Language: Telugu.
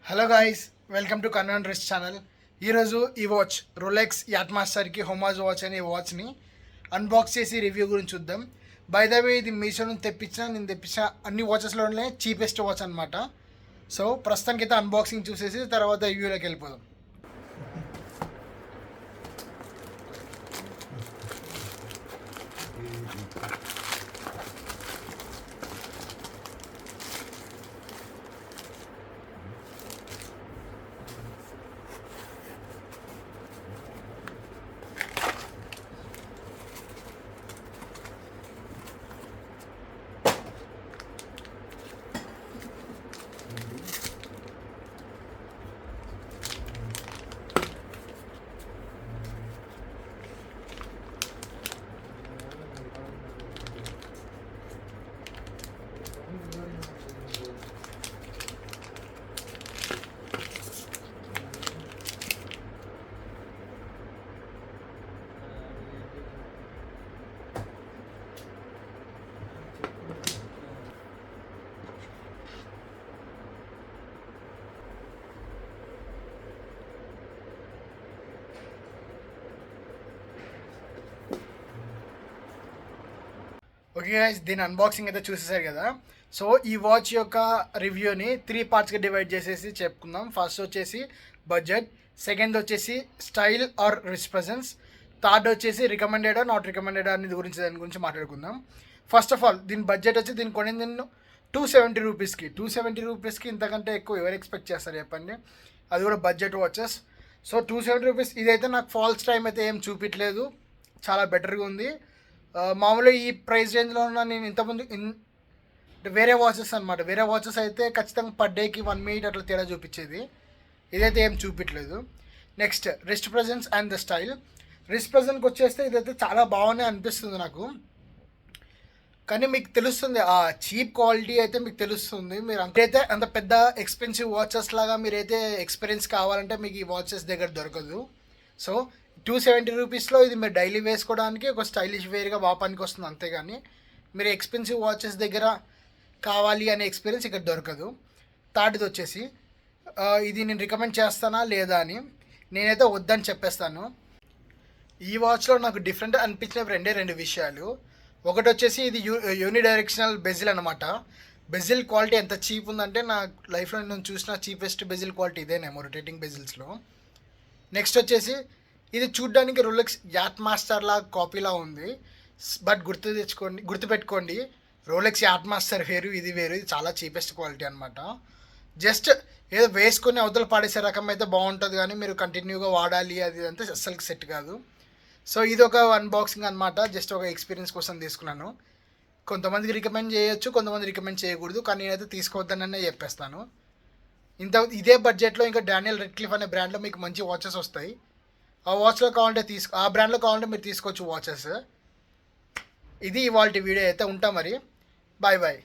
Hello guys, welcome to Kannan wrist channel. ఈరోజు ఈ వాచ్ రోలెక్స్ యాట్ మాస్టర్కి హోమాజ్ వాచ్ అనే వాచ్ని అన్బాక్స్ చేసి రివ్యూ గురించి చూద్దాం. బై ద వే, ఇది మీషో నుంచి నేను తెప్పించిన అన్ని వాచెస్లోనే చీపెస్ట్ వాచ్ అనమాట. సో ప్రస్తుతానికి అయితే అన్బాక్సింగ్ చూసేసి తర్వాత రివ్యూలోకి వెళ్ళిపోదాం. ఓకే గైస్, దీని అన్బాక్సింగ్ అయితే చూసేసారు కదా. సో ఈ వాచ్ యొక్క రివ్యూని 3 పార్ట్స్గా డివైడ్ చేసేసి చెప్పుకుందాం. ఫస్ట్ వచ్చేసి బడ్జెట్, సెకండ్ వచ్చేసి style or rich presence, third వచ్చేసి రికమెండెడా నాట్ రికమెండెడా అనేది దాని గురించి మాట్లాడుకుందాం. ఫస్ట్ ఆఫ్ ఆల్ దీని బడ్జెట్ వచ్చి దీని కొనింది నేను 270 రూపీస్కి. 270 రూపీస్కి ఇంతకంటే ఎక్కువ ఎవరు ఎక్స్పెక్ట్ చేస్తారు చెప్పండి, అది కూడా బడ్జెట్ వాచెస్. సో 270 రూపీస్ ఇదైతే నాకు ఫాల్స్ టైం అయితే ఏం చూపించలేదు, చాలా బెటర్గా ఉంది. మామూలుగా ఈ ప్రైస్ రేంజ్లో ఉన్న నేను ఇంతకుముందు వేరే వాచెస్ అనమాట, వేరే వాచెస్ అయితే ఖచ్చితంగా పర్ డేకి 1 మినిట్ అట్లా తేడా చూపించేది, ఇదైతే ఏం చూపించలేదు. Next wrist presence and the style. Wrist ప్రెజెంట్కి వచ్చేస్తే ఇదైతే చాలా బాగానే అనిపిస్తుంది నాకు, కానీ మీకు తెలుస్తుంది ఆ చీప్ క్వాలిటీ అయితే మీకు తెలుస్తుంది. మీరు అంతైతే అంత పెద్ద ఎక్స్పెన్సివ్ వాచెస్ లాగా మీరైతే ఎక్స్పీరియన్స్ కావాలంటే మీకు ఈ వాచెస్ దగ్గర దొరకదు. సో 270 రూపీస్లో ఇది మీరు డైలీ వేసుకోవడానికి ఒక స్టైలిష్ వేర్గా వాపానికి వస్తుంది, అంతేగాని మీరు ఎక్స్పెన్సివ్ వాచెస్ దగ్గర కావాలి అనే ఎక్స్పీరియన్స్ ఇక్కడ దొరకదు. థర్డ్ది వచ్చేసి ఇది నేను రికమెండ్ చేస్తానా లేదా అని, నేనైతే వద్దని చెప్పేస్తాను. ఈ వాచ్లో నాకు డిఫరెంట్ అనిపించిన రెండు విషయాలు. ఒకటి వచ్చేసి ఇది యూనిడైరెక్షనల్ బెజిల్ అనమాట. బెజిల్ క్వాలిటీ ఎంత చీప్ ఉందంటే నా లైఫ్లో నేను చూసిన చీపెస్ట్ బెజిల్ క్వాలిటీ ఇదేనేమో రొటేటింగ్ బెజిల్స్లో. నెక్స్ట్ వచ్చేసి ఇది చూడ్డానికి రోలెక్స్ యాట్ మాస్టర్ లా కాపీలా ఉంది, బట్ గుర్తుపెట్టుకోండి రోలెక్స్ యాట్ మాస్టర్ వేరు, ఇది వేరు, ఇది చాలా చీపెస్ట్ క్వాలిటీ అనమాట. జస్ట్ ఏదో వేసుకొని అవతల పాడేసే రకం అయితే బాగుంటుంది, కానీ మీరు కంటిన్యూగా వాడాలి అది అంతే అస్సలు సెట్ కాదు. సో ఇది ఒక అన్బాక్సింగ్ అనమాట, జస్ట్ ఒక ఎక్స్పీరియన్స్ కోసం తీసుకున్నాను. కొంతమందికి రికమెండ్ చేయొచ్చు, కొంతమంది రికమెండ్ చేయకూడదు, కానీ నేనైతే తీసుకోవద్దననే చెప్పేస్తాను. ఇదే బడ్జెట్లో ఇంకా డానియల్ రెడ్క్లిఫ్ అనే బ్రాండ్లో మీకు మంచి వాచెస్ వస్తాయి. ఆ వాచ్లో కావాలంటే ఆ బ్రాండ్లో కావాలంటే మీరు తీసుకోవచ్చు వాచెస్. ఇది ఇవాళ వీడియో అయితే ఉంటా మరి. Bye bye.